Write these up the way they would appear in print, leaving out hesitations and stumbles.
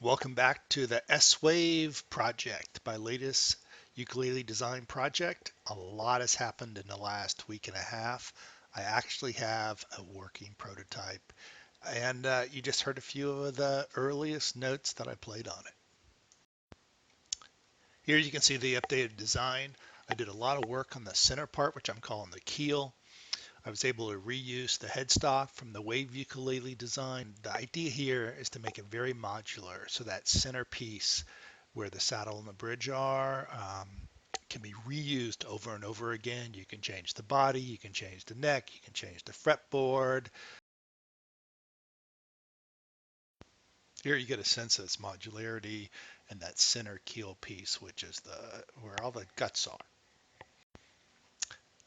Welcome back to the S-Wave project, my latest ukulele design project. A lot has happened in the last week and a half. I actually have a working prototype, and you just heard a few of the earliest notes that I played on it. Here you can see the updated design. I did a lot of work on the center part, which I'm calling the keel. I was able to reuse the headstock from the Wave ukulele design. The idea here is to make it very modular, so that centerpiece where the saddle and the bridge are can be reused over and over again. You can change the body, you can change the neck, you can change the fretboard. Here you get a sense of its modularity and that center keel piece, which is where all the guts are.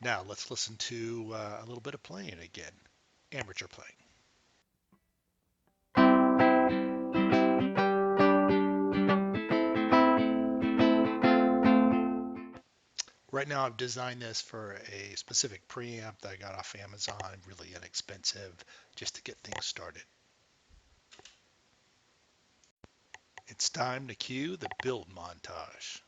Now let's listen to a little bit of playing again, amateur playing. Right now I've designed this for a specific preamp that I got off Amazon, really inexpensive, just to get things started. It's time to cue the build montage.